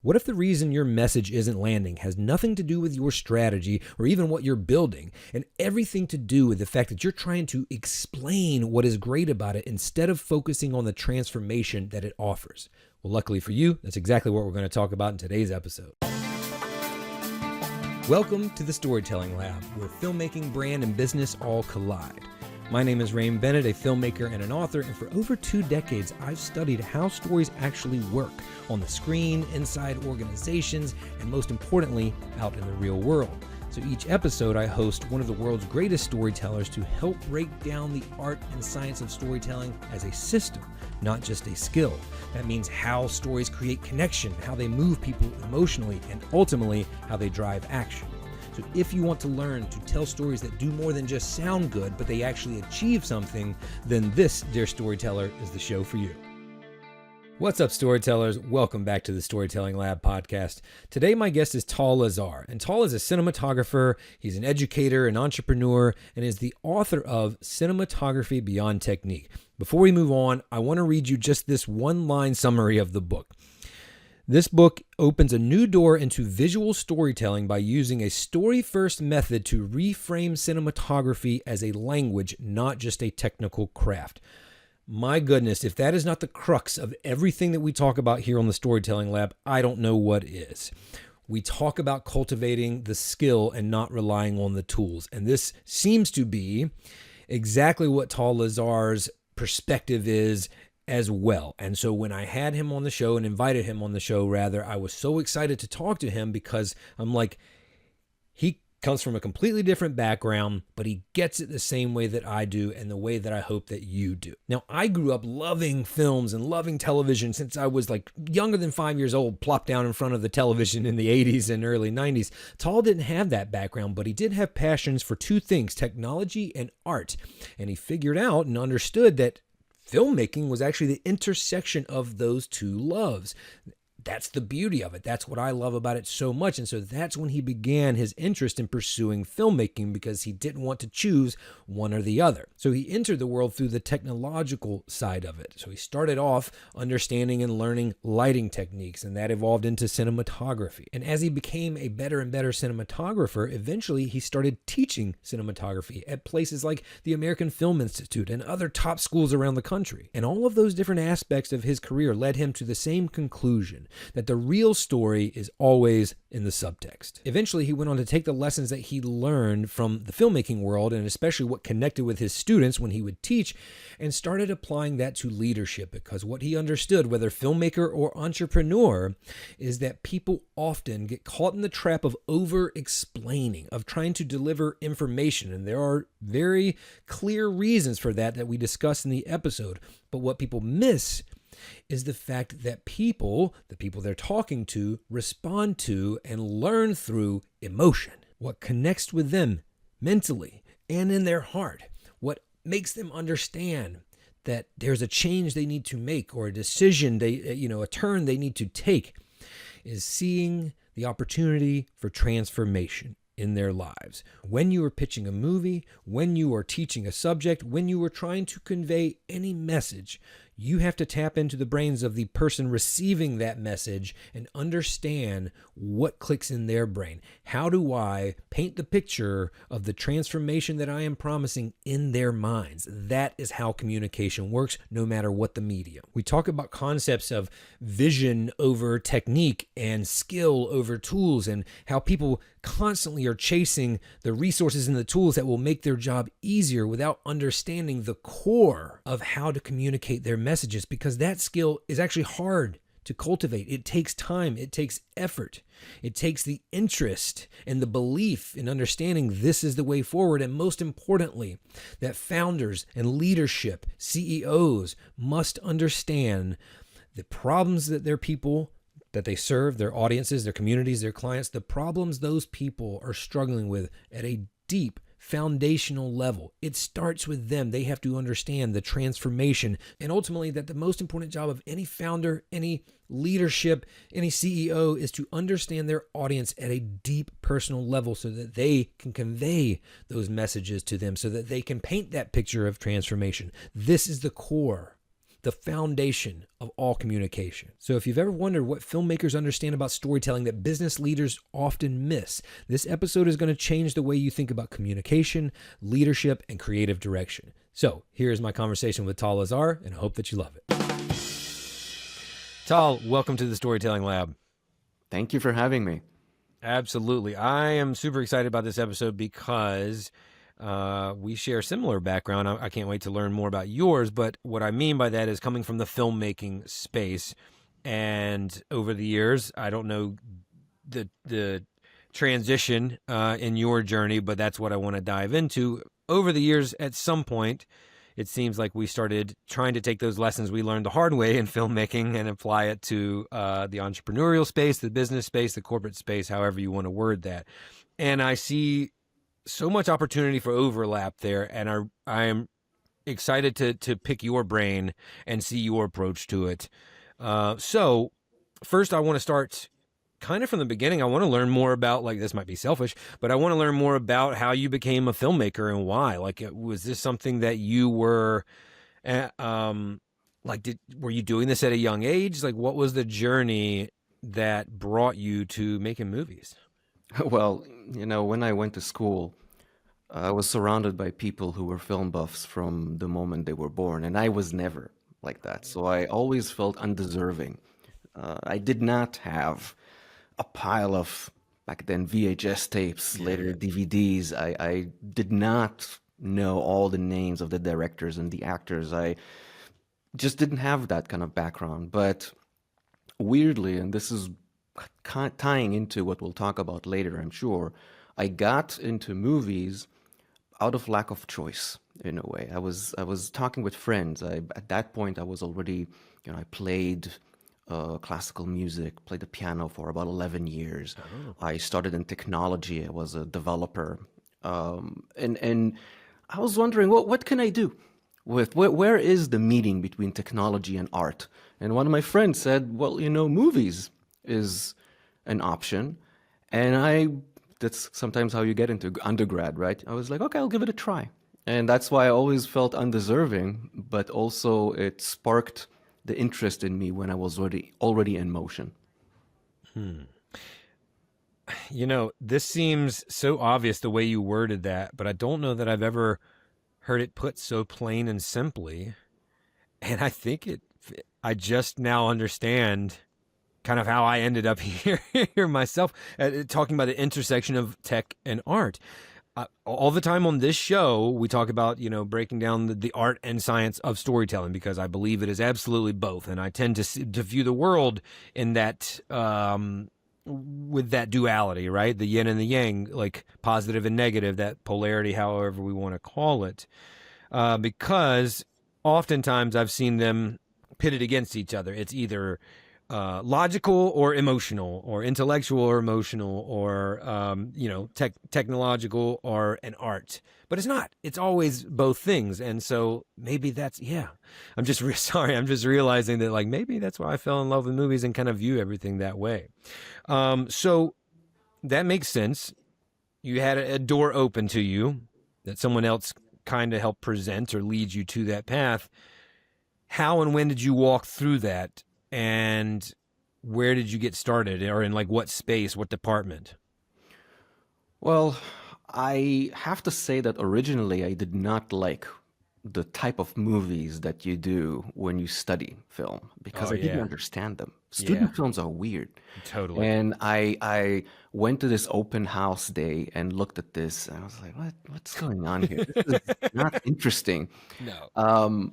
What if the reason your message isn't landing has nothing to do with your strategy or even what you're building, and everything to do with the fact that you're trying to explain what is great about it instead of focusing on the transformation that it offers? Well, luckily for you, that's exactly what we're going to talk about in today's episode. Welcome to the Storytelling Lab, where filmmaking, brand, and business all collide. My name is Bennett, a filmmaker and an author, and for over 2 decades, I've studied how stories actually work on the screen, inside organizations, and most importantly, out in the real world. So each episode, I host one of the world's greatest storytellers to help break down the art and science of storytelling as a system, not just a skill. That means how stories create connection, how they move people emotionally, and ultimately, how they drive action. So if you want to learn to tell stories that do more than just sound good, but they actually achieve something, then this, dear storyteller, is the show for you. What's up, storytellers? Welcome back to the Storytelling Lab podcast. Today, my guest is Tal Lazar, and Tal is a cinematographer, he's an educator, an entrepreneur, and is the author of Cinematography Beyond Technique. Before we move on, I want to read you just this one-line summary of the book. This book opens a new door into visual storytelling by using a story-first method to reframe cinematography as a language, not just a technical craft. My goodness, if that is not the crux of everything that we talk about here on the Storytelling Lab, I don't know what is. We talk about cultivating the skill and not relying on the tools. And this seems to be exactly what Tal Lazar's perspective is as well. And so when I had him on the show and invited him on the show, rather, I was so excited to talk to him because I'm like, he comes from a completely different background, but he gets it the same way that I do and the way that I hope that you do. Now, I grew up loving films and loving television since I was like younger than 5 years old, plopped down in front of the television in the 80s and early 90s. Tal didn't have that background, but he did have passions for 2 things, technology and art. And he figured out and understood that filmmaking was actually the intersection of those 2 loves. That's the beauty of it. That's what I love about it so much. And so that's when he began his interest in pursuing filmmaking because he didn't want to choose one or the other. So he entered the world through the technological side of it. So he started off understanding and learning lighting techniques, and that evolved into cinematography. And as he became a better and better cinematographer, eventually he started teaching cinematography at places like the American Film Institute and other top schools around the country. And all of those different aspects of his career led him to the same conclusion, that the real story is always in the subtext. Eventually, he went on to take the lessons that he learned from the filmmaking world, and especially what connected with his students when he would teach, and started applying that to leadership, because what he understood, whether filmmaker or entrepreneur, is that people often get caught in the trap of over-explaining, of trying to deliver information, and there are very clear reasons for that we discuss in the episode. But what people miss is the fact that people, the people they're talking to, respond to and learn through emotion. What connects with them mentally and in their heart. What makes them understand that there's a change they need to make or a decision a turn they need to take is seeing the opportunity for transformation in their lives. When you are pitching a movie, when you are teaching a subject, when you are trying to convey any message, you have to tap into the brains of the person receiving that message and understand what clicks in their brain. How do I paint the picture of the transformation that I am promising in their minds? That is how communication works, no matter what the medium. We talk about concepts of vision over technique and skill over tools, and how people constantly are chasing the resources and the tools that will make their job easier without understanding the core of how to communicate their messages, because that skill is actually hard to cultivate. It takes time. It takes effort. It takes the interest and the belief in understanding this is the way forward. And most importantly, that founders and leadership, CEOs, must understand the problems that their people that they serve, their audiences, their communities, their clients, the problems those people are struggling with at a deep foundational level. It starts with them. They have to understand the transformation, and ultimately that the most important job of any founder, any leadership, any CEO is to understand their audience at a deep personal level so that they can convey those messages to them, so that they can paint that picture of transformation. This is the core the foundation of all communication. So if you've ever wondered what filmmakers understand about storytelling that business leaders often miss, this episode is going to change the way you think about communication, leadership, and creative direction. So here's my conversation with Tal Lazar, and I hope that you love it. Tal, welcome to the Storytelling Lab. Thank you for having me. Absolutely. I am super excited about this episode because we share similar background. I can't wait to learn more about yours, but what I mean by that is coming from the filmmaking space. And over the years, I don't know the transition in your journey, but that's what I want to dive into. Over the years, at some point, it seems like we started trying to take those lessons we learned the hard way in filmmaking and apply it to the entrepreneurial space, the business space, the corporate space, however you want to word that. And I see so much opportunity for overlap there, and I am excited to pick your brain and see your approach to it. So first, I want to start kind of from the beginning. I want to learn more about, like, this might be selfish, but I want to learn more about how you became a filmmaker and why. Like, was this something that you were, were you doing this at a young age? Like, what was the journey that brought you to making movies? Well, when I went to school, I was surrounded by people who were film buffs from the moment they were born, and I was never like that. So I always felt undeserving. I did not have a pile of, back then, VHS tapes, later DVDs. I did not know all the names of the directors and the actors. I just didn't have that kind of background. But weirdly, and this is tying into what we'll talk about later, I'm sure, I got into movies out of lack of choice, in a way. I was talking with friends. At that point, I was already, I played classical music, played the piano for about 11 years. Oh. I started in technology. I was a developer. And I was wondering, what can I do? Where is the meeting between technology and art? And one of my friends said, well, movies is an option. And that's sometimes how you get into undergrad, right? I was like, okay, I'll give it a try. And that's why I always felt undeserving, but also it sparked the interest in me when I was already in motion. This seems so obvious the way you worded that, but I don't know that I've ever heard it put so plain and simply. And I think I just now understand kind of how I ended up here myself, talking about the intersection of tech and art. All the time on this show, we talk about, breaking down the art and science of storytelling, because I believe it is absolutely both. And I tend to view the world in that, with that duality, right? The yin and the yang, like positive and negative, that polarity, however we want to call it. Because oftentimes I've seen them pitted against each other. It's either logical or emotional, or intellectual or emotional, or technological or an art. But it's not. It's always both things. And so maybe that's, I'm just sorry. I'm just realizing that, like, maybe that's why I fell in love with movies and kind of view everything that way. So that makes sense. You had a door open to you that someone else kind of helped present or lead you to that path. How and when did you walk through that? And where did you get started, or in, like, what space, what department? Well, I have to say that originally I did not like the type of movies that you do when you study film, because I didn't understand them. Student films are weird. Totally. And I went to this open house day and looked at this, and I was like, what's going on here? This is not interesting. No.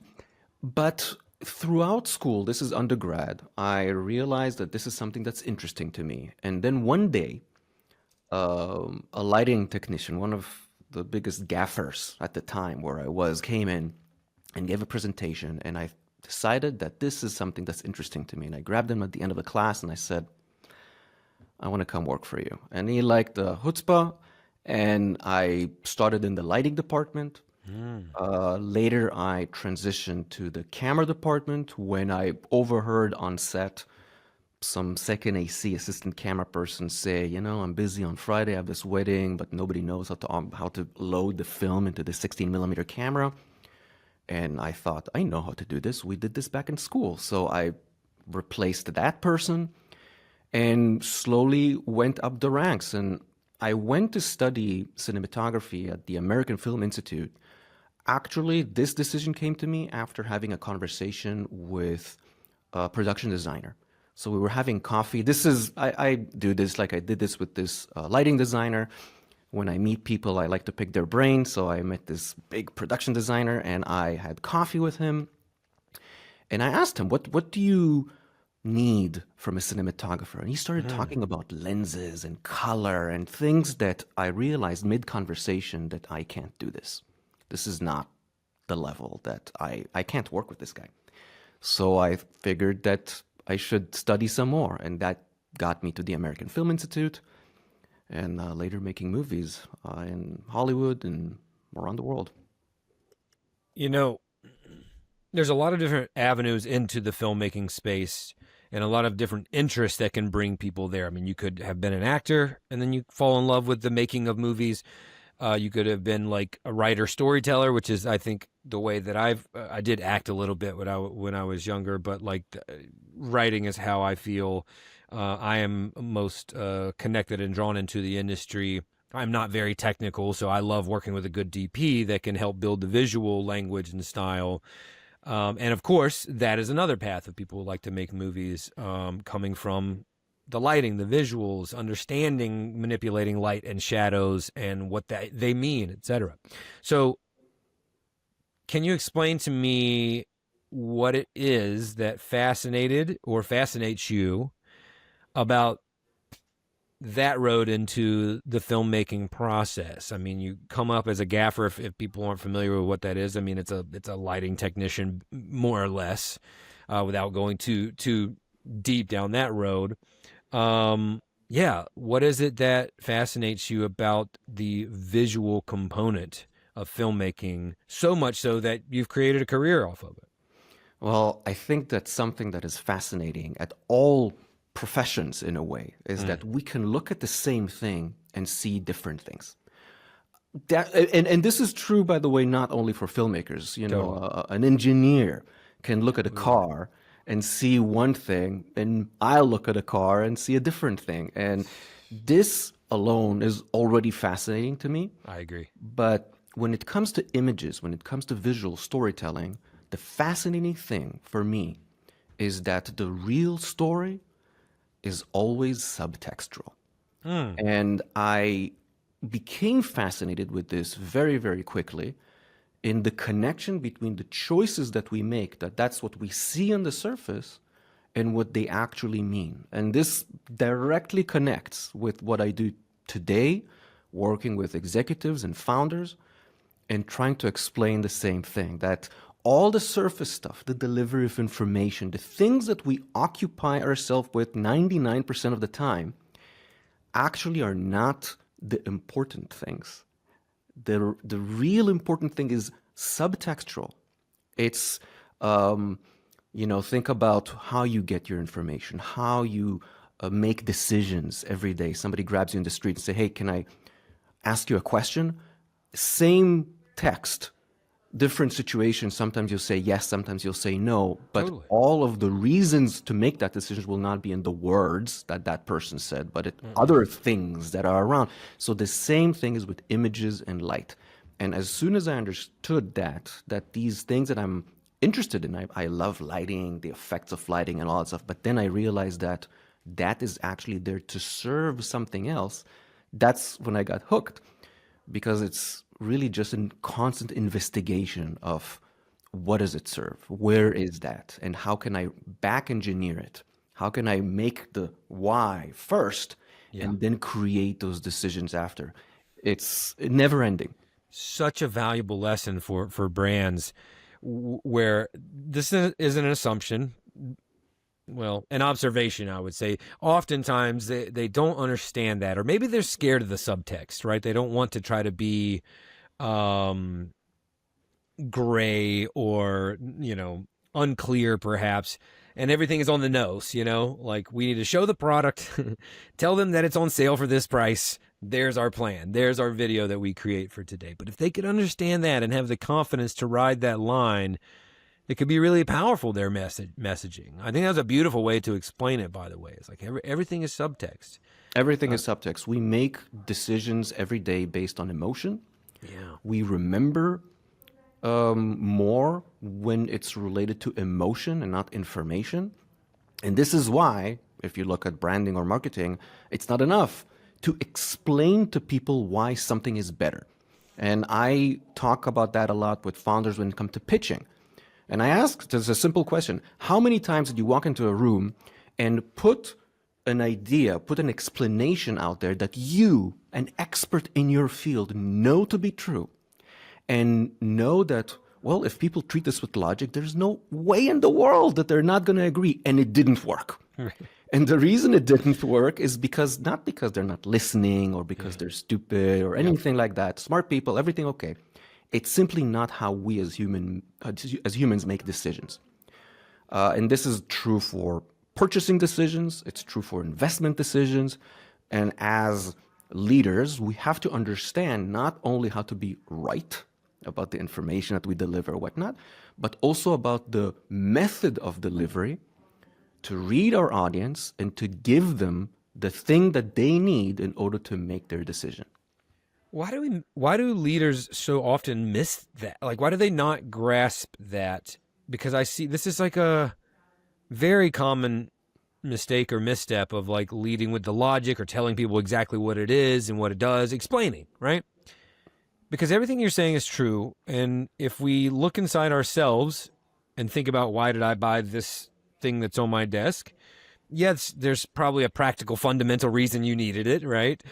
But throughout school, this is undergrad, I realized that this is something that's interesting to me. And then one day, a lighting technician, one of the biggest gaffers at the time where I was, came in and gave a presentation. And I decided that this is something that's interesting to me. And I grabbed him at the end of the class and I said, I want to come work for you. And he liked the chutzpah. And I started in the lighting department. Later, I transitioned to the camera department when I overheard on set some second AC assistant camera person say, I'm busy on Friday, I have this wedding, but nobody knows how to load the film into the 16 millimeter camera. And I thought, I know how to do this. We did this back in school. So I replaced that person and slowly went up the ranks. And I went to study cinematography at the American Film Institute. Actually, this decision came to me after having a conversation with a production designer. So we were having coffee. I do this like I did this with this lighting designer. When I meet people, I like to pick their brain. So I met this big production designer and I had coffee with him. And I asked him, what do you need from a cinematographer? And he started talking about lenses and color and things that I realized mid conversation that I can't do this. This is not the level that I can't work with this guy. So I figured that I should study some more. And that got me to the American Film Institute and later making movies in Hollywood and around the world. You know, there's a lot of different avenues into the filmmaking space and a lot of different interests that can bring people there. I mean, you could have been an actor and then you fall in love with the making of movies. You could have been like a writer storyteller, which is, I think, the way that I did act a little bit when I was younger, but like writing is how I feel I am most connected and drawn into the industry. I'm not very technical, so I love working with a good DP that can help build the visual language and style. And of course, that is another path of people who like to make movies, coming from the lighting, the visuals, understanding, manipulating light and shadows and what they mean, etc. So can you explain to me what it is that fascinated or fascinates you about that road into the filmmaking process? I mean, you come up as a gaffer, if people aren't familiar with what that is. I mean, it's a lighting technician, more or less, without going too deep down that road. Yeah, what is it that fascinates you about the visual component of filmmaking, so much so that you've created a career off of it? Well, I think that something that is fascinating at all professions in a way is that we can look at the same thing and see different things. And this is true, by the way, not only for filmmakers. You know, an engineer can look at a car and see one thing, and I'll look at a car and see a different thing. And this alone is already fascinating to me. I agree. But when it comes to images, when it comes to visual storytelling, the fascinating thing for me is that the real story is always subtextual. And I became fascinated with this very, very quickly in the connection between the choices that we make, that's what we see on the surface, and what they actually mean. And this directly connects with what I do today, working with executives and founders and trying to explain the same thing, that all the surface stuff, the delivery of information, the things that we occupy ourselves with 99% of the time actually are not the important things. The real important thing is subtextual. It's, think about how you get your information, how you make decisions every day. Somebody grabs you in the street and say, hey, can I ask you a question? Same text, different situations. Sometimes you'll say yes, sometimes you'll say no, but Totally. all of the reasons to make that decision will not be in the words that person said, but other things that are around. So the same thing is with images and light. And as soon as I understood that these things that I'm interested in, I love lighting, the effects of lighting and all that stuff, but then I realized that is actually there to serve something else. That's when I got hooked, because it's really just a constant investigation of what does it serve, where is that, and how can I back engineer it? How can I make the why first and then create those decisions after? It's never ending. Such a valuable lesson for brands, where this is an assumption, well, an observation, I would say. Oftentimes they don't understand that, or maybe they're scared of the subtext, right? They don't want to try to be gray or, unclear perhaps, and everything is on the nose, like we need to show the product, tell them that it's on sale for this price, there's our plan. There's our video that we create for today. But if they could understand that and have the confidence to ride that line, it could be really powerful, their messaging. I think that's a beautiful way to explain it, by the way. It's like everything is subtext. Everything is subtext. We make decisions every day based on emotion. Yeah. We remember more when it's related to emotion and not information. And this is why, if you look at branding or marketing, it's not enough to explain to people why something is better. And I talk about that a lot with founders when it comes to pitching. And I ask, there's a simple question. How many times did you walk into a room and put an idea, put an explanation out there that you, an expert in your field, know to be true, and know that, well, if people treat this with logic, there's no way in the world that they're not going to agree, and it didn't work. Right. And the reason it didn't work is because, not because they're not listening or because they're stupid or anything like that. Smart people, everything okay. It's simply not how we as humans make decisions. And this is true for purchasing decisions. It's true for investment decisions. And as leaders, we have to understand not only how to be right about the information that we deliver or whatnot, but also about the method of delivery to read our audience and to give them the thing that they need in order to make their decision. Why do leaders so often miss that? Like, why do they not grasp that? Because I see this is like a very common mistake or misstep of like leading with the logic or telling people exactly what it is and what it does, explaining, right? Because everything you're saying is true. And if we look inside ourselves and think about why did I buy this thing that's on my desk? Yes, there's probably a practical, fundamental reason you needed it, right?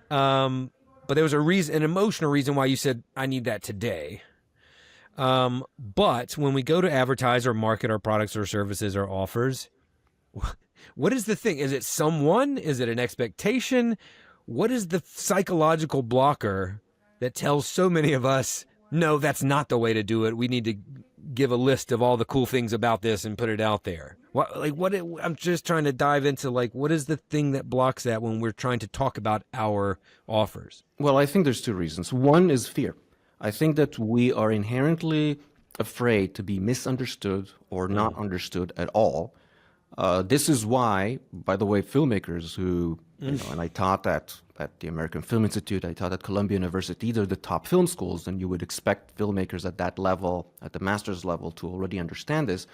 But there was a reason, an emotional reason why you said, I need that today. But when we go to advertise or market our products or services or offers, what is the thing? Is it someone? Is it an expectation? What is the psychological blocker that tells so many of us, no, that's not the way to do it. We need to give a list of all the cool things about this and put it out there. I'm just trying to dive into what is the thing that blocks that when we're trying to talk about our offers? Well, I think there's two reasons. One is fear. I think that we are inherently afraid to be misunderstood or not understood at all. This is why, by the way, filmmakers who, and I taught at the American Film Institute, I taught at Columbia University, they're the top film schools, and you would expect filmmakers at that level, at the master's level, to already understand this.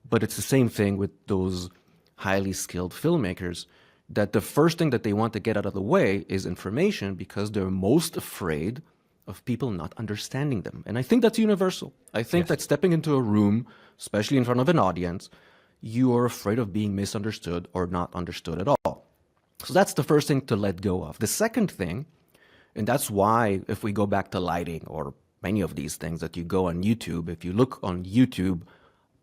But it's the same thing with those highly skilled filmmakers, that the first thing that they want to get out of the way is information because they're most afraid of people not understanding them. And I think that's universal. I think that stepping into a room, especially in front of an audience, you are afraid of being misunderstood or not understood at all. So that's the first thing to let go of. The second thing, and that's why if we go back to lighting or many of these things that you go on YouTube, if you look on YouTube,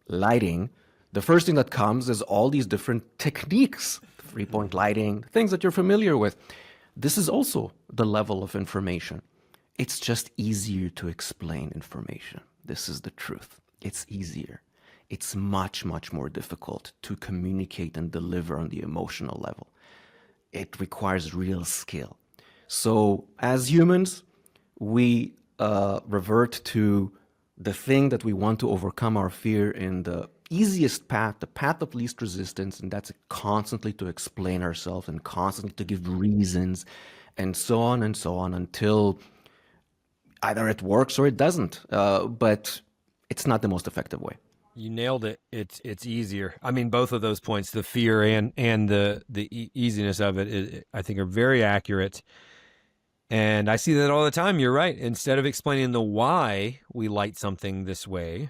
lighting, the first thing that comes is all these different techniques, three-point lighting, things that you're familiar with. This is also the level of information. It's just easier to explain information. This is the truth. It's easier. It's much, much more difficult to communicate and deliver on the emotional level. It requires real skill. So as humans, we revert to the thing that we want to overcome our fear in the easiest path, the path of least resistance, and that's constantly to explain ourselves and constantly to give reasons and so on until either it works or it doesn't. But it's not the most effective way. You nailed it. It's easier. I mean, both of those points, the fear and the easiness of it, I think are very accurate. And I see that all the time. You're right. Instead of explaining the why we light something this way,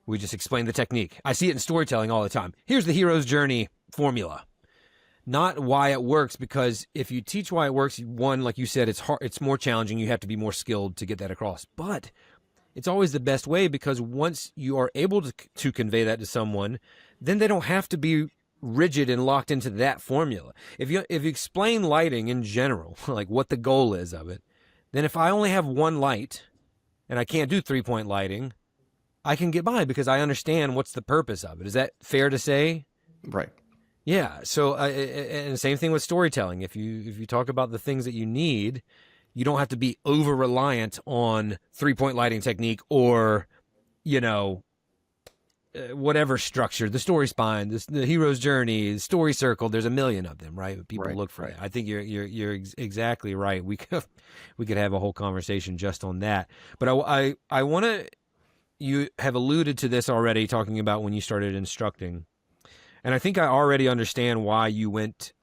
we just explain the technique. I see it in storytelling all the time. Here's the hero's journey formula. Not why it works, because if you teach why it works, one, like you said, it's hard, it's more challenging. You have to be more skilled to get that across. But it's always the best way, because once you are able to convey that to someone, then they don't have to be rigid and locked into that formula. If you explain lighting in general, like what the goal is of it, then if I only have one light and I can't do 3-point lighting, I can get by because I understand what's the purpose of it. Is that fair to say? Right. Yeah. So, and same thing with storytelling. If you talk about the things that you need, you don't have to be over reliant on 3-point lighting technique or you know whatever structure, the story spine, the hero's journey, the story circle. There's a million of them, right? People Right, look for right. that. I think you're exactly right. We could have a whole conversation just on that. But I want to. You have alluded to this already, talking about when you started instructing, and I think I already understand why you went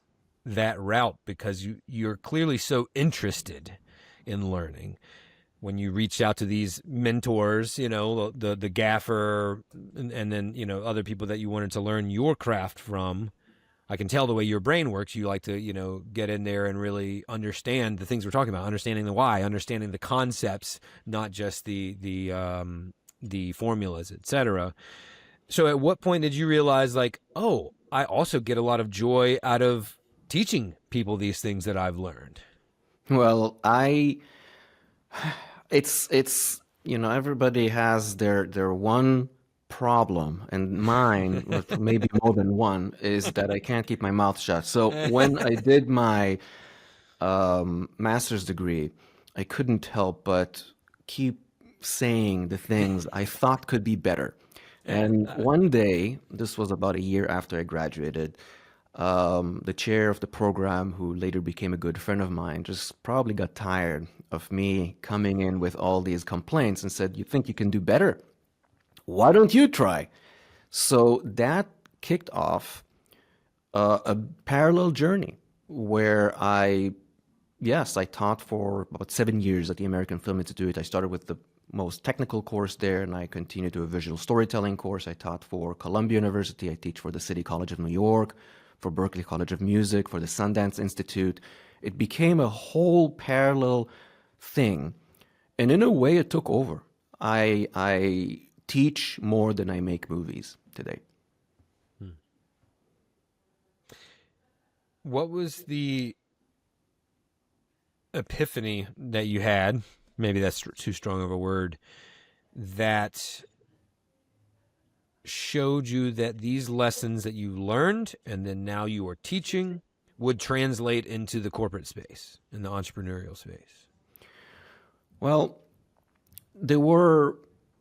that route because you're clearly so interested in learning. When you reached out to these mentors, the gaffer, and then other people that you wanted to learn your craft from, I can tell the way your brain works. You like to get in there and really understand the things we're talking about, understanding the why, understanding the concepts, not just the formulas, etc. So at what point did you realize, like, oh, I also get a lot of joy out of teaching people these things that I've learned? Well, it's everybody has their one problem, and mine, with maybe more than one, is that I can't keep my mouth shut. So when I did my master's degree, I couldn't help but keep saying the things I thought could be better. And one day, this was about a year after I graduated, the chair of the program, who later became a good friend of mine, just probably got tired of me coming in with all these complaints and said, "You think you can do better? Why don't you try?" So that kicked off a parallel journey where yes, I taught for about 7 years at the American Film Institute. I started with the most technical course there, and I continued to a visual storytelling course. I taught for Columbia University. I teach for the City College of New York, for Berklee College of Music, for the Sundance Institute. It became a whole parallel thing, and in a way, it took over. I teach more than I make movies today. What was the epiphany that you had? Maybe that's too strong of a word. That showed you that these lessons that you learned and then now you are teaching would translate into the corporate space, in the entrepreneurial space? Well, there were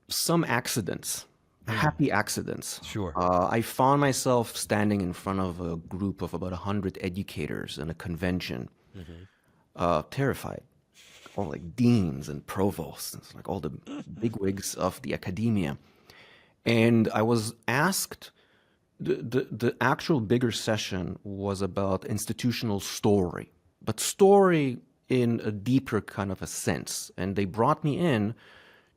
some accidents, happy accidents. Sure. I found myself standing in front of a group of about 100 educators in a convention, terrified, all like deans and provosts, it's like all the bigwigs of the academia. And I was asked, the actual bigger session was about institutional story, but story in a deeper kind of a sense. And they brought me in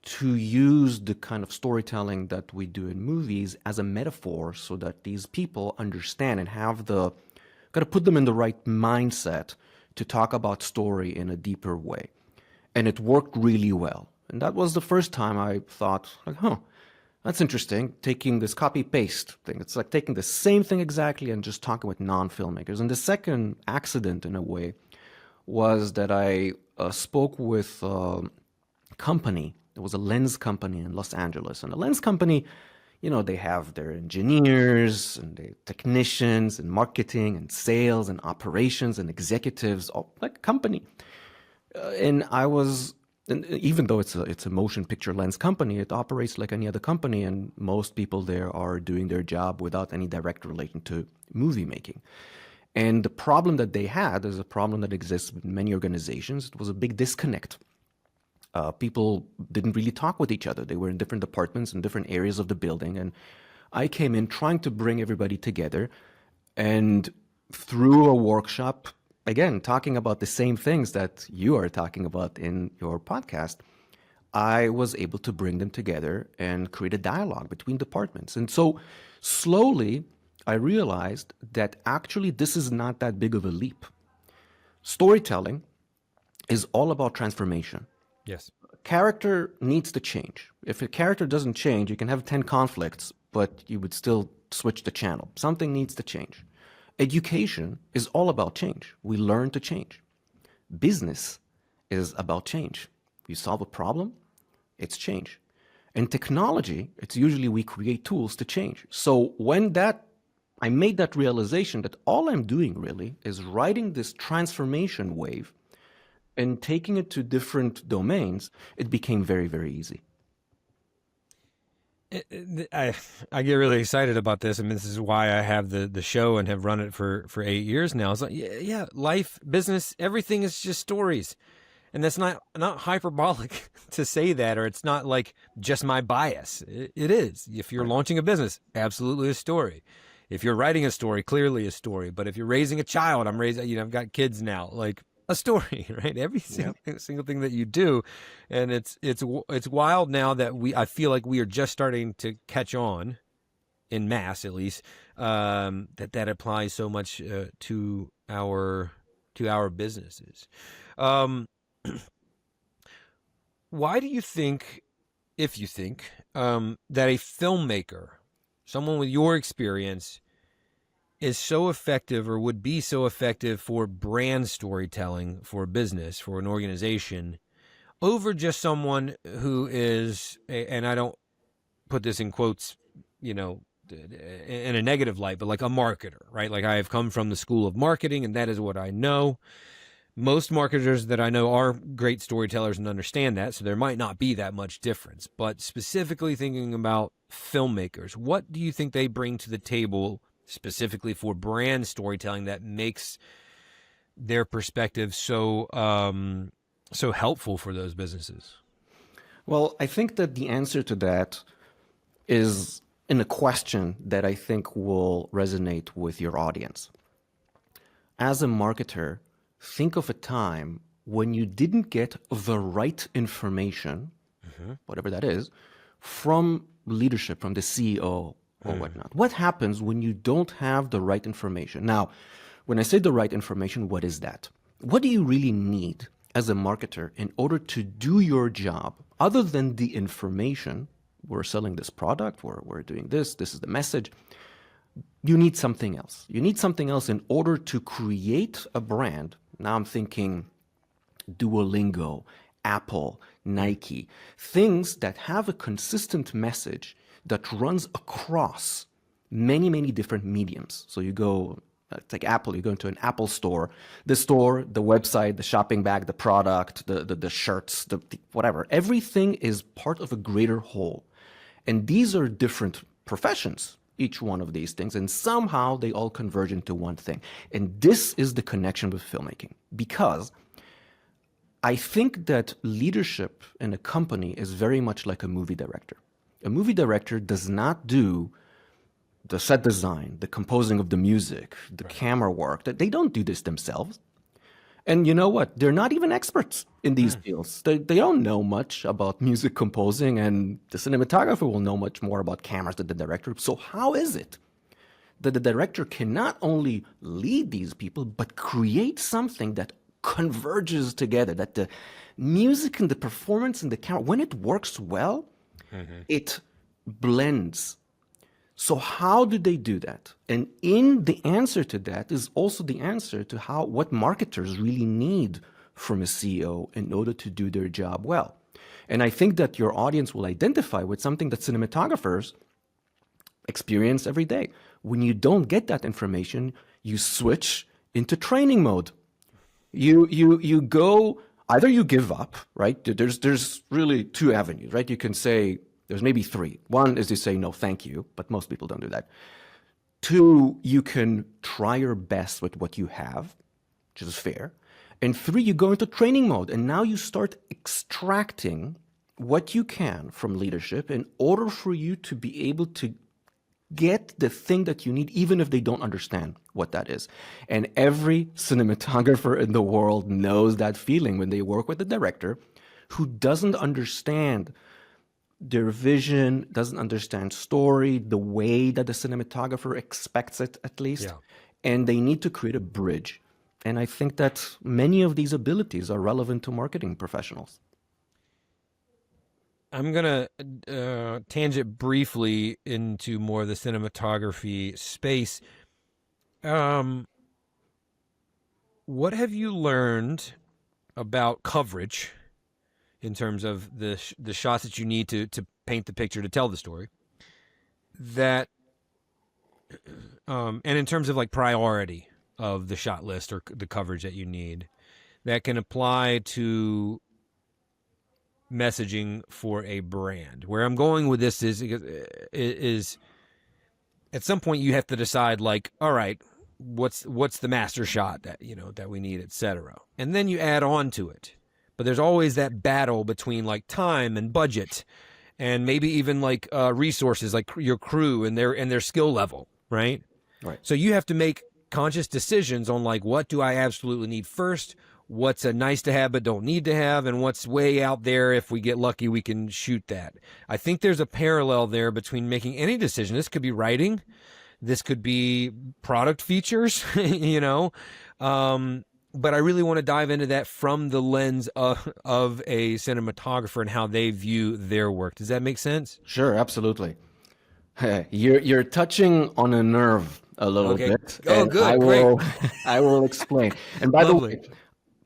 to use the kind of storytelling that we do in movies as a metaphor so that these people understand and have got to put them in the right mindset to talk about story in a deeper way. And it worked really well. And that was the first time I thought, like, that's interesting, taking this copy-paste thing. It's like taking the same thing exactly and just talking with non-filmmakers. And the second accident, in a way, was that I spoke with a company. There was a lens company in Los Angeles. And the lens company, they have their engineers and their technicians and marketing and sales and operations and executives, all like a company. And even though it's a motion picture lens company, it operates like any other company, and most people there are doing their job without any direct relation to movie making. And the problem that they had is a problem that exists in many organizations. It was a big disconnect. People didn't really talk with each other. They were in different departments in different areas of the building, and I came in trying to bring everybody together, and through a workshop, again, talking about the same things that you are talking about in your podcast, I was able to bring them together and create a dialogue between departments. And so slowly, I realized that actually this is not that big of a leap. Storytelling is all about transformation. Yes. Character needs to change. If a character doesn't change, you can have 10 conflicts, but you would still switch the channel. Something needs to change. Education is all about change. We learn to change. Business is about change. You solve a problem, it's change. And technology, it's usually we create tools to change. So when that I made that realization that all I'm doing really is riding this transformation wave and taking it to different domains. It became very, very easy. I get really excited about this. I mean, this is why I have the show and have run it for 8 years now. It's like, yeah, life, business, everything is just stories. And that's not hyperbolic to say that, or it's not like just my bias. It is. If you're Right. launching a business, absolutely a story. If you're writing a story, clearly a story. But if you're raising a child, I've got kids now, like a story, right? Every Yep. single thing that you do, and it's wild now that I feel like we are just starting to catch on, in mass at least, that applies so much to our businesses. Um, why do you think, if you think, that a filmmaker, someone with your experience, is so effective or would be so effective for brand storytelling for a business, for an organization, over just someone who is, and I don't put this in quotes, you know, in a negative light, but like a marketer, right? Like I have come from the school of marketing and that is what I know. Most marketers that I know are great storytellers and understand that, so there might not be that much difference. But specifically thinking about filmmakers, what do you think they bring to the table specifically for brand storytelling that makes their perspective so helpful for those businesses? Well, I think that the answer to that is in a question that I think will resonate with your audience. As a marketer, think of a time when you didn't get the right information, whatever that is, from leadership, from the CEO or whatnot. What happens when you don't have the right information? Now, when I say the right information, what is that? What do you really need as a marketer in order to do your job other than the information? We're selling this product, we're doing this is the message. You need something else. You need something else in order to create a brand. Now I'm thinking Duolingo, Apple, Nike, things that have a consistent message that runs across many, many different mediums. So you go, take Apple, you go into an Apple store, the website, the shopping bag, the product, the shirts, the whatever. Everything is part of a greater whole. And these are different professions, each one of these things, and somehow they all converge into one thing. And this is the connection with filmmaking, because I think that leadership in a company is very much like a movie director. A movie director does not do the set design, the composing of the music, the camera work. They don't do this themselves. And you know what? They're not even experts in these fields. They don't know much about music composing, and the cinematographer will know much more about cameras than the director. So how is it that the director can not only lead these people, but create something that converges together, that the music and the performance and the camera, when it works well, it blends. So how do they do that? And in the answer to that is also the answer to what marketers really need from a CEO in order to do their job well. And I think that your audience will identify with something that cinematographers experience every day. When you don't get that information, you switch into training mode. You go, either you give up, right? There's really two avenues, right? You can say, there's maybe three. One is to say, no, thank you, but most people don't do that. Two, you can try your best with what you have, which is fair. And three, you go into training mode, and now you start extracting what you can from leadership in order for you to be able to get the thing that you need, even if they don't understand what that is. And every cinematographer in the world knows that feeling when they work with a director who doesn't understand their vision, doesn't understand story, the way that the cinematographer expects it, at least. Yeah. And they need to create a bridge. And I think that many of these abilities are relevant to marketing professionals. I'm going to tangent briefly into more of the cinematography space. What have you learned about coverage in terms of the shots that you need to paint the picture to tell the story that And in terms of like priority of the shot list or the coverage that you need, that can apply to messaging for a brand. Where I'm going with this is at some point you have to decide, like, all right, what's the master shot that that we need, etc. And then you add on to it. But there's always that battle between like time and budget, and maybe even like resources, like your crew and their skill level, right? Right. So you have to make conscious decisions on like, what do I absolutely need first? What's a nice to have but don't need to have, and what's way out there, if we get lucky we can shoot that. I think there's a parallel there between making any decision. This could be writing, this could be product features, but I really want to dive into that from the lens of a cinematographer and how they view their work. Does that make sense? Sure, absolutely. You're touching on a nerve a little Okay. bit, Oh, and good. Great. I will explain. And by the Lovely. way,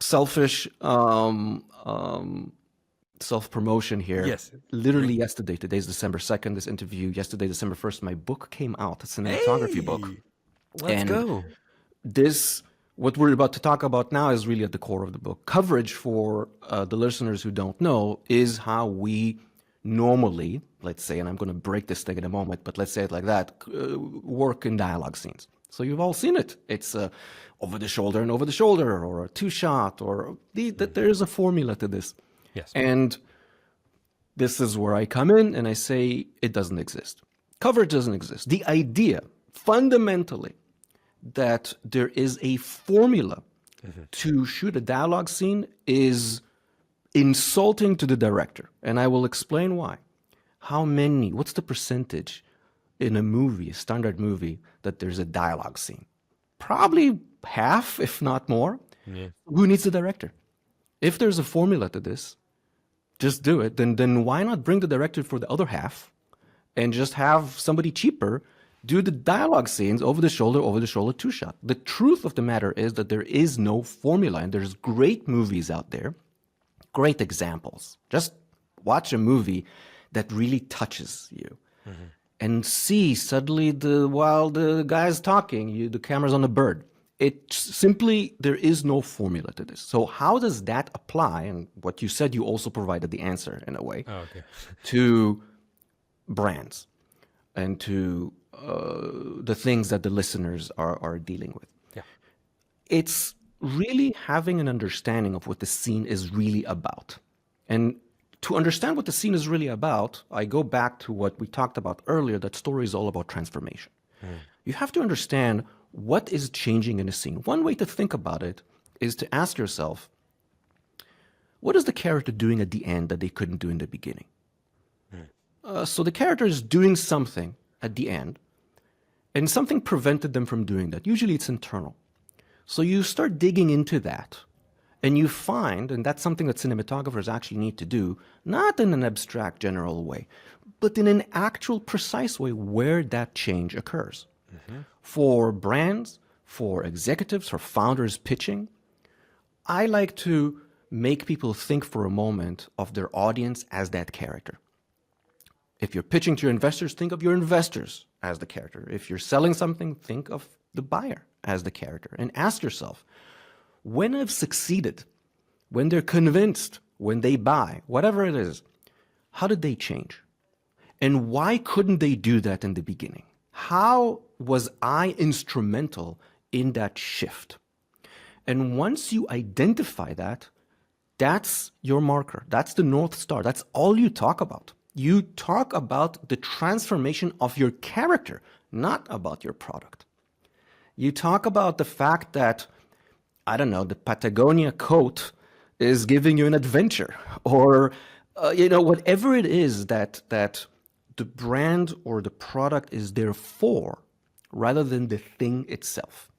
selfish self-promotion here. Yes. Literally yesterday, today's December 2nd, this interview, yesterday, December 1st, my book came out, a cinematography book. Let's And go. What we're about to talk about now is really at the core of the book. Coverage, for the listeners who don't know, is how we normally, let's say, and I'm going to break this thing in a moment, but let's say it like that, work in dialogue scenes. So you've all seen it. It's over the shoulder and over the shoulder, or a two-shot, or there is a formula to this. Yes. And this is where I come in and I say it doesn't exist. Coverage doesn't exist. The idea, fundamentally, that there is a formula to shoot a dialogue scene is insulting to the director. And I will explain why. What's the percentage in a movie, a standard movie, that there's a dialogue scene? Probably half, if not more. Yeah. Who needs the director? If there's a formula to this, just do it. Then why not bring the director for the other half and just have somebody cheaper do the dialogue scenes over the shoulder, two-shot? The truth of the matter is that there is no formula, and there's great movies out there, great examples. Just watch a movie that really touches you and see suddenly while the guy's talking, the camera's on a bird. There is no formula to this. So how does that apply? And what you said, you also provided the answer in a way, to brands and to the things that the listeners are dealing with. Yeah. It's really having an understanding of what the scene is really about. And to understand what the scene is really about, I go back to what we talked about earlier, that story is all about transformation. You have to understand what is changing in a scene. One way to think about it is to ask yourself, what is the character doing at the end that they couldn't do in the beginning? So the character is doing something at the end, and something prevented them from doing that. Usually it's internal. So you start digging into that, and you find, and that's something that cinematographers actually need to do, not in an abstract general way, but in an actual precise way where that change occurs. For brands, for executives, for founders pitching, I like to make people think for a moment of their audience as that character. If you're pitching to your investors, think of your investors as the character. If you're selling something, think of the buyer as the character. And ask yourself, when I've succeeded, when they're convinced, when they buy, whatever it is, how did they change? And why couldn't they do that in the beginning? How was I instrumental in that shift? And once you identify that, that's your marker. That's the North Star. That's all you talk about. You talk about the transformation of your character, not about your product. You talk about the fact that, I don't know, the Patagonia coat is giving you an adventure, or whatever it is that the brand or the product is there for, rather than the thing itself.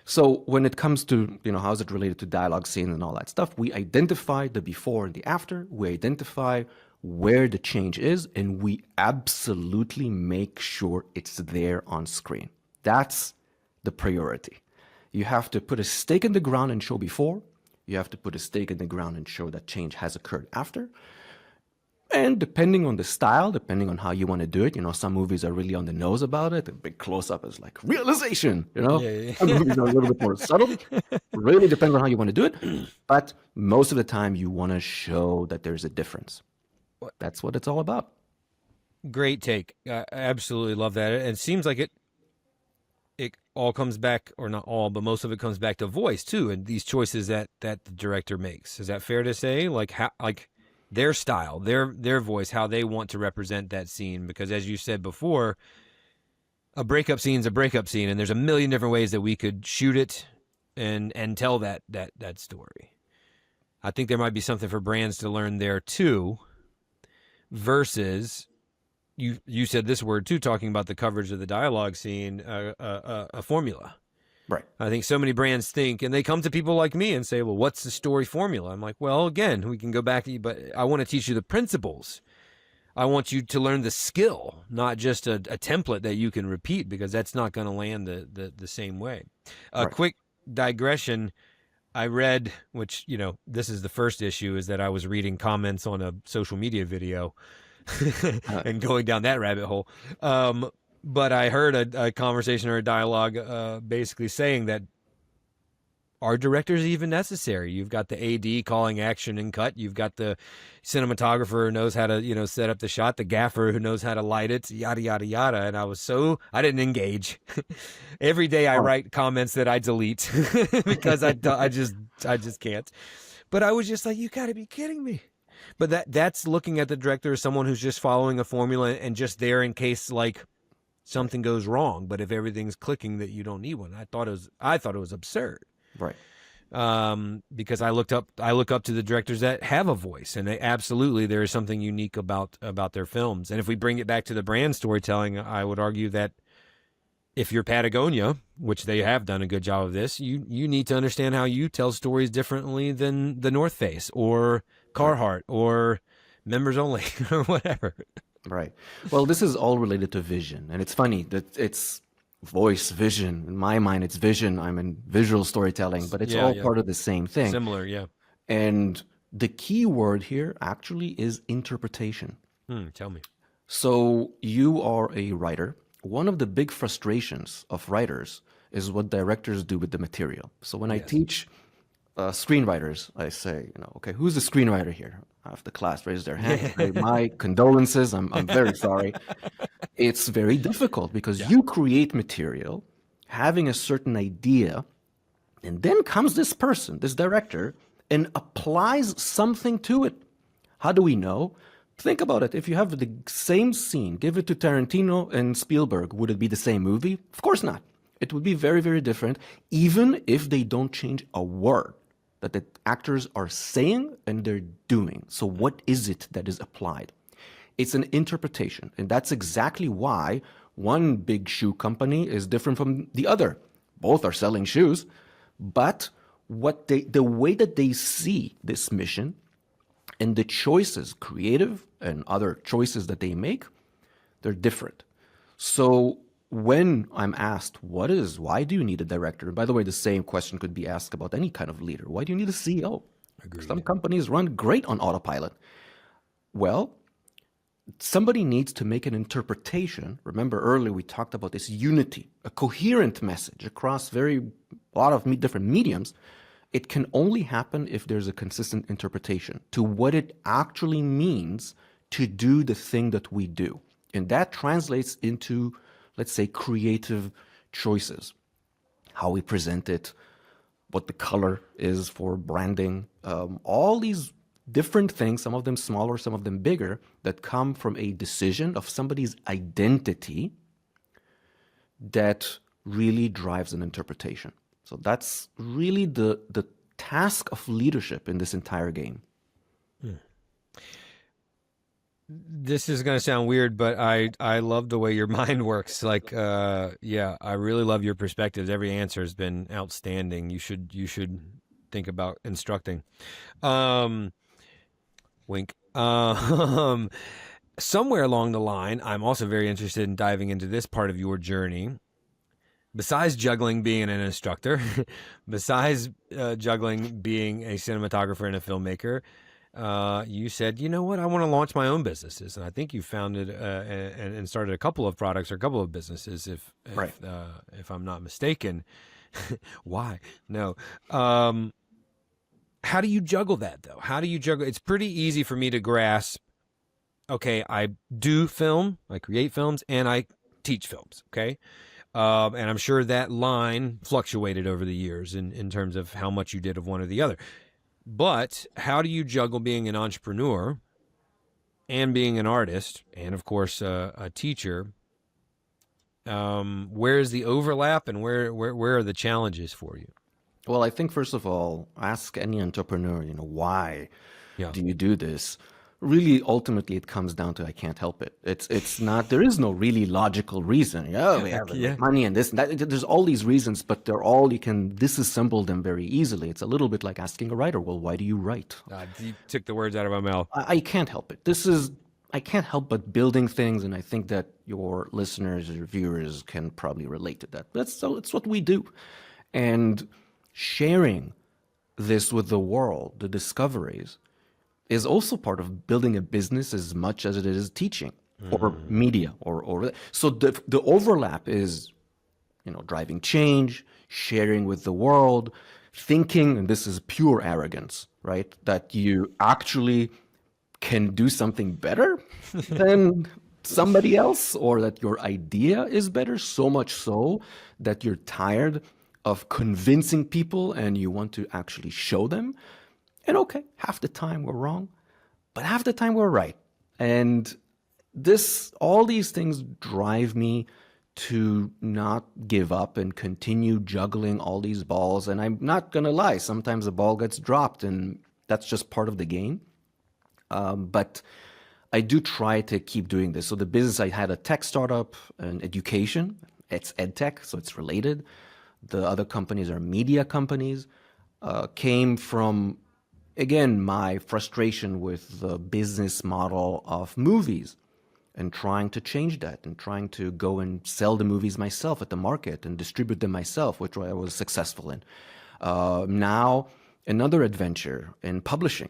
So when it comes to, how is it related to dialogue scenes and all that stuff, we identify the before and the after, we identify where the change is, and we absolutely make sure it's there on screen. That's the priority. You have to put a stake in the ground and show before. You have to put a stake in the ground and show that change has occurred after. And depending on the style, depending on how you want to do it, some movies are really on the nose about it. A big close-up is like realization, Yeah, Some yeah. movies are a little bit more subtle. Really depends on how you want to do it. But most of the time, you want to show that there's a difference. That's what it's all about. Great take. I absolutely love that. It seems like it all comes back, or not all, but most of it comes back to voice too, and these choices that the director makes. Is that fair to say? Like how, like their style, their voice, how they want to represent that scene. Because as you said before, a breakup scene is a breakup scene, and there's a million different ways that we could shoot it and tell that story. I think there might be something for brands to learn there too, versus you said this word too, talking about the coverage of the dialogue scene, a formula. Right. I think so many brands think, and they come to people like me and say, well, what's the story formula? I'm like, well, again, we can go back to you, but I want to teach you the principles. I want you to learn the skill, not just a template that you can repeat, because that's not going to land the same way. A Right. quick digression. I read, which, this is the first issue, is that I was reading comments on a social media video and going down that rabbit hole. But I heard a conversation or a dialogue basically saying that are directors even necessary? You've got the AD calling action and cut. You've got the cinematographer who knows how to, set up the shot, the gaffer who knows how to light it, yada, yada, yada. And I didn't engage. Every day I write comments that I delete because I just can't. But I was just like, you got to be kidding me. But that's looking at the director as someone who's just following a formula and just there in case like something goes wrong. But if everything's clicking, that you don't need one. I thought it was absurd. Right. Because I look up to the directors that have a voice, and there is something unique about their films. And if we bring it back to the brand storytelling, I would argue that if you're Patagonia, which they have done a good job of this, you need to understand how you tell stories differently than the North Face or Carhartt or Members Only or whatever. Right. Well, this is all related to vision. And it's funny that it's voice, vision. In my mind, it's vision. I'm in visual storytelling, but it's all part of the same thing. Similar, yeah. And the key word here actually is interpretation. Tell me. So you are a writer. One of the big frustrations of writers is what directors do with the material. So when I teach screenwriters, I say, okay, who's the screenwriter here? Half the class raised their hand. My condolences. I'm very sorry. It's very difficult because you create material having a certain idea, and then comes this person, this director, and applies something to it. How do we know? Think about it. If you have the same scene, give it to Tarantino and Spielberg, would it be the same movie? Of course not. It would be very, very different, even if they don't change a word that the actors are saying and they're doing. So what is it that is applied? It's an interpretation. And that's exactly why one big shoe company is different from the other. Both are selling shoes, but the way that they see this mission and the choices, creative and other choices that they make, they're different. So when I'm asked, why do you need a director? And by the way, the same question could be asked about any kind of leader. Why do you need a CEO? Agreed. Some companies run great on autopilot. Well, somebody needs to make an interpretation. Remember earlier we talked about this unity, a coherent message across a lot of different mediums. It can only happen if there's a consistent interpretation to what it actually means to do the thing that we do. And that translates into, let's say, creative choices, how we present it, what the color is for branding, all these different things, some of them smaller, some of them bigger, that come from a decision of somebody's identity that really drives an interpretation. So that's really the task of leadership in this entire game. This is going to sound weird, but I love the way your mind works. Like, I really love your perspectives. Every answer has been outstanding. You should think about instructing. Wink. Somewhere along the line, I'm also very interested in diving into this part of your journey. Besides juggling being an instructor, besides juggling being a cinematographer and a filmmaker, you said, you know what, I want to launch my own businesses, and I think you founded and started a couple of products or a couple of businesses, Right. if I'm not mistaken. Why? No. Um, how do you juggle that though? How do you juggle? It's pretty easy for me to grasp. Okay, I do film, I create films, and I teach films. Okay. And I'm sure that line fluctuated over the years in terms of how much you did of one or the other. But how do you juggle being an entrepreneur and being an artist and, of course, a teacher? Where is the overlap and where are the challenges for you? Well, I think first of all, ask any entrepreneur, why Yeah. do you do this? Really, ultimately, it comes down to I can't help it. It's not. There is no really logical reason. Oh, we have to Yeah. make money and this and that. There's all these reasons, but they're all you can disassemble them very easily. It's a little bit like asking a writer, well, why do you write? You took the words out of my mouth. I can't help it. I can't help but building things, and I think that your listeners or viewers can probably relate to that. It's what we do, and sharing this with the world, the discoveries, is also part of building a business as much as it is teaching or media or so the overlap is driving change, sharing with the world, thinking, and this is pure arrogance, right? That you actually can do something better than somebody else, or that your idea is better, so much so that you're tired of convincing people and you want to actually show them. And okay, half the time we're wrong, but half the time we're right. And all these things drive me to not give up and continue juggling all these balls. And I'm not gonna lie, sometimes the ball gets dropped, and that's just part of the game. But I do try to keep doing this. So the business, I had a tech startup, an education. It's ed tech, so it's related. The other companies are media companies. Came from, again, my frustration with the business model of movies and trying to change that and trying to go and sell the movies myself at the market and distribute them myself, which I was successful in. Now, another adventure in publishing.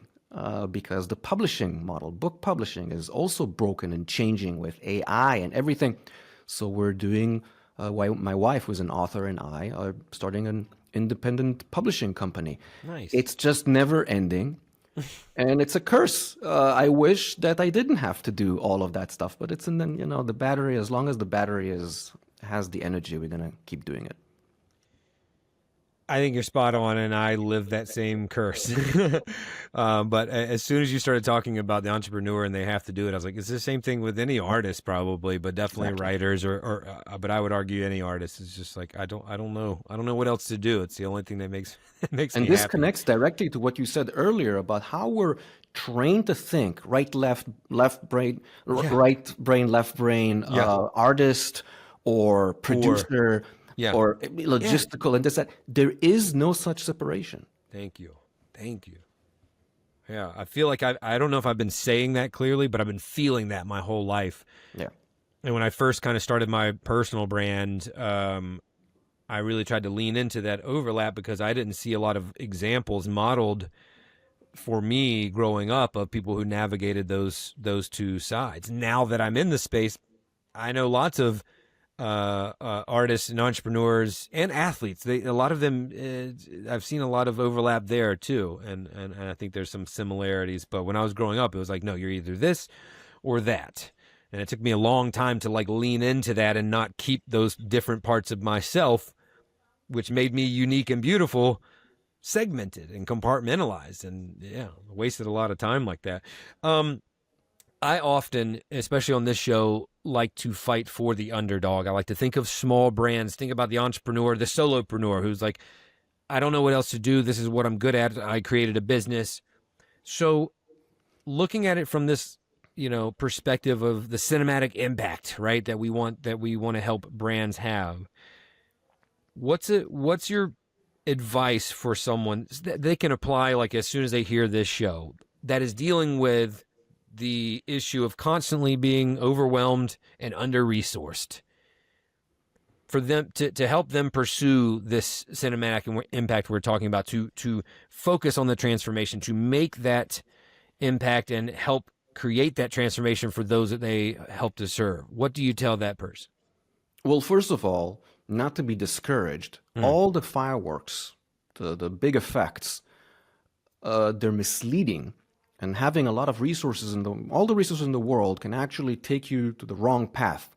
Because the publishing model, book publishing, is also broken and changing with AI and everything. So we're doing, my wife, who's an author, and I are starting an independent publishing company. Nice. It's just never ending. And it's a curse. I wish that I didn't have to do all of that stuff, but it's in the battery. As long as the battery has the energy, we're going to keep doing it. I think you're spot on, and I live that same curse. But as soon as you started talking about the entrepreneur and they have to do it, I was like, it's the same thing with any artist probably, but definitely Exactly. writers but I would argue any artist is just like, I don't know. I don't know what else to do. It's the only thing that makes And me this happy. connects directly to what you said earlier about how we're trained to think right, left brain, right brain, left brain, artist or producer Yeah. or logistical and this, that. There is no such separation. Thank you. Yeah, I feel like I don't know if I've been saying that clearly, but I've been feeling that my whole life. Yeah. And when I first kind of started my personal brand, I really tried to lean into that overlap because I didn't see a lot of examples modeled for me growing up of people who navigated those two sides. Now that I'm in the space, I know lots of artists and entrepreneurs and athletes. A lot of them, I've seen a lot of overlap there too, and I think there's some similarities. But when I was growing up, it was like, no, you're either this or that. And it took me a long time to like lean into that and not keep those different parts of myself, which made me unique and beautiful, segmented and compartmentalized. And yeah, wasted a lot of time like that. I often, especially on this show, like to fight for the underdog. I like to think of small brands, think about the entrepreneur, the solopreneur who's like, I don't know what else to do. This is what I'm good at. I created a business. So looking at it from this, perspective of the cinematic impact, right, that we want to help brands have. What's your advice for someone that they can apply like as soon as they hear this show that is dealing with the issue of constantly being overwhelmed and under-resourced, for them to help them pursue this cinematic impact we're talking about, to focus on the transformation, to make that impact and help create that transformation for those that they help to serve? What do you tell that person? Well, first of all, not to be discouraged, all the fireworks, the big effects, they're misleading. And having a lot of resources all the resources in the world can actually take you to the wrong path.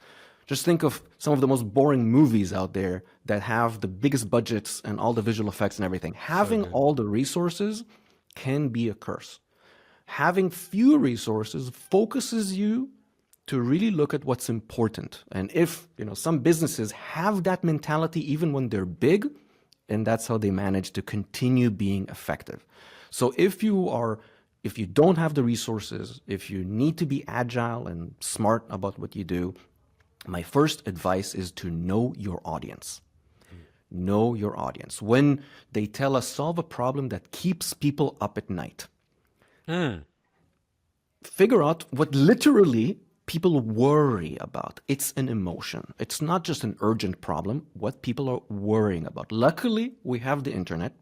Just think of some of the most boring movies out there that have the biggest budgets and all the visual effects and everything. Having all the resources can be a curse. Having few resources focuses you to really look at what's important. And if, some businesses have that mentality even when they're big, and that's how they manage to continue being effective. So if you don't have the resources, if you need to be agile and smart about what you do, my first advice is to know your audience. Know your audience. When they tell us solve a problem that keeps people up at night, figure out what literally people worry about. It's an emotion. It's not just an urgent problem, what people are worrying about. Luckily, we have the internet.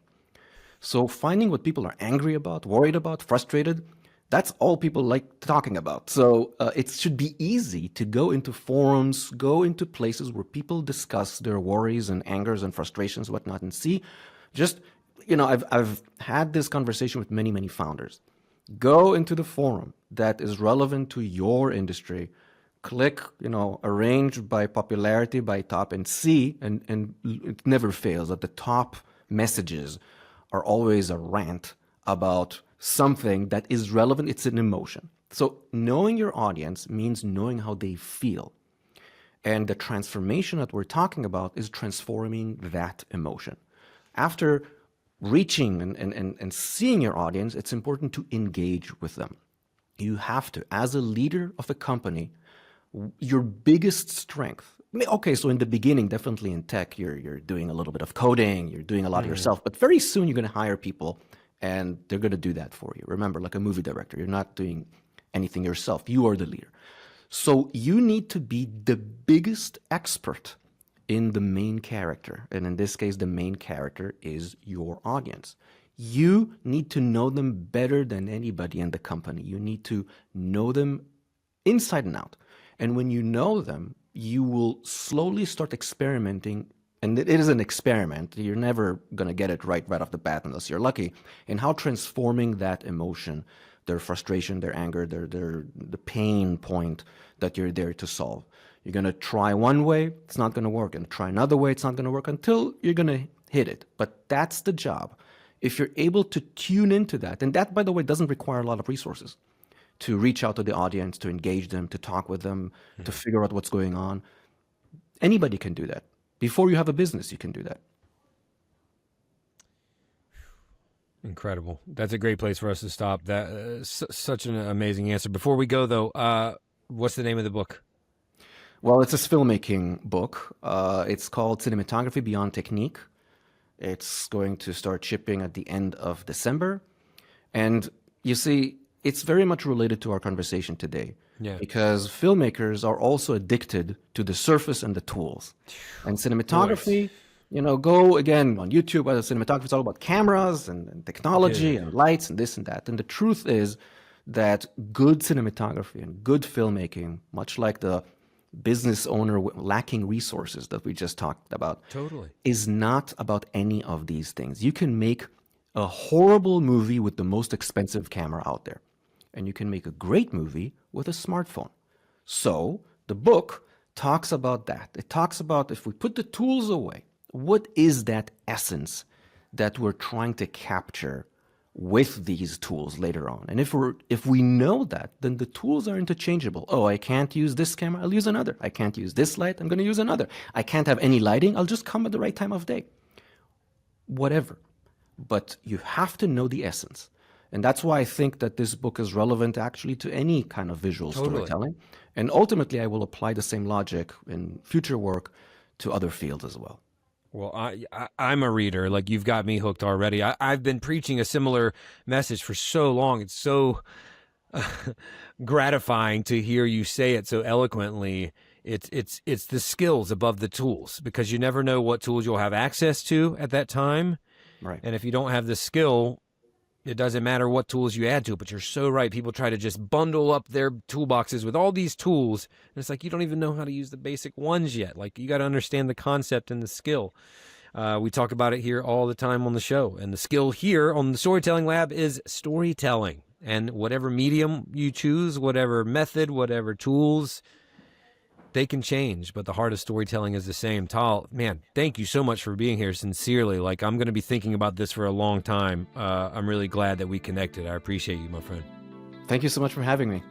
So finding what people are angry about, worried about, frustrated, that's all people like talking about. So it should be easy to go into forums, go into places where people discuss their worries and angers and frustrations, whatnot, and see. Just, I've had this conversation with many, many founders. Go into the forum that is relevant to your industry. Click, arrange by popularity, by top, and see, and it never fails that the top messages are always a rant about something that is relevant. It's an emotion. So knowing your audience means knowing how they feel. And the transformation that we're talking about is transforming that emotion. After reaching and seeing your audience, it's important to engage with them. You have to, as a leader of a company, your biggest strength. Okay, so in the beginning, definitely in tech, you're doing a little bit of coding, you're doing a lot of yourself, but very soon you're going to hire people and they're going to do that for you. Remember, like a movie director, you're not doing anything yourself. You are the leader. So you need to be the biggest expert in the main character. And in this case, the main character is your audience. You need to know them better than anybody in the company. You need to know them inside and out. And when you know them, you will slowly start experimenting. And it is an experiment. You're never going to get it right off the bat unless you're lucky. And how transforming that emotion, their frustration, their anger, the pain point that you're there to solve. You're going to try one way, it's not going to work. And try another way, it's not going to work until you're going to hit it. But that's the job. If you're able to tune into that, and that, by the way, doesn't require a lot of resources, to reach out to the audience, to engage them, to talk with them, to figure out what's going on. Anybody can do that. Before you have a business, you can do that. Incredible. That's a great place for us to stop. That such an amazing answer. Before we go, though, what's the name of the book? Well, it's a filmmaking book. It's called Cinematography Beyond Technique. It's going to start shipping at the end of December. And you see, it's very much related to our conversation today. Yeah. Because filmmakers are also addicted to the surface and the tools. And cinematography, go again on YouTube, cinematography is all about cameras and technology and lights and this and that. And the truth is that good cinematography and good filmmaking, much like the business owner lacking resources that we just talked about, is not about any of these things. You can make a horrible movie with the most expensive camera out there, and you can make a great movie with a smartphone. So the book talks about that. It talks about, if we put the tools away, what is that essence that we're trying to capture with these tools later on? And if we know that, then the tools are interchangeable. Oh, I can't use this camera, I'll use another. I can't use this light, I'm going to use another. I can't have any lighting, I'll just come at the right time of day. Whatever. But you have to know the essence. And that's why I think that this book is relevant actually to any kind of visual storytelling. And ultimately, I will apply the same logic in future work to other fields as well. Well, I'm a reader. Like, you've got me hooked already. I've been preaching a similar message for so long. It's so gratifying to hear you say it so eloquently. It's the skills above the tools, because you never know what tools you'll have access to at that time. Right. And if you don't have the skill, It doesn't matter what tools you add to it, but you're so right. People try to just bundle up their toolboxes with all these tools, and it's like you don't even know how to use the basic ones yet. Like, you got to understand the concept and the skill. We talk about it here all the time on the show, and the skill here on the Storytelling Lab is storytelling. And whatever medium you choose, whatever method, whatever tools, they can change, but the heart of storytelling is the same. Tal, man, thank you so much for being here. Sincerely, like, I'm going to be thinking about this for a long time. I'm really glad that we connected. I appreciate you, my friend. Thank you so much for having me.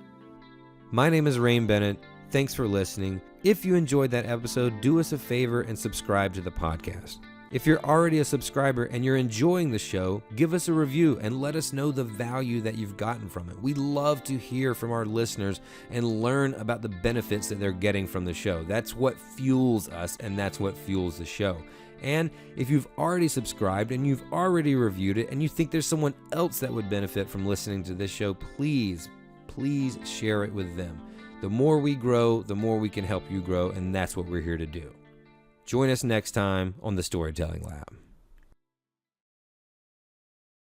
My name is Rain Bennett. Thanks for listening. If you enjoyed that episode, do us a favor and subscribe to the podcast. If you're already a subscriber and you're enjoying the show, give us a review and let us know the value that you've gotten from it. We love to hear from our listeners and learn about the benefits that they're getting from the show. That's what fuels us, and that's what fuels the show. And if you've already subscribed and you've already reviewed it and you think there's someone else that would benefit from listening to this show, please share it with them. The more we grow, the more we can help you grow, and that's what we're here to do. Join us next time on the Storytelling Lab.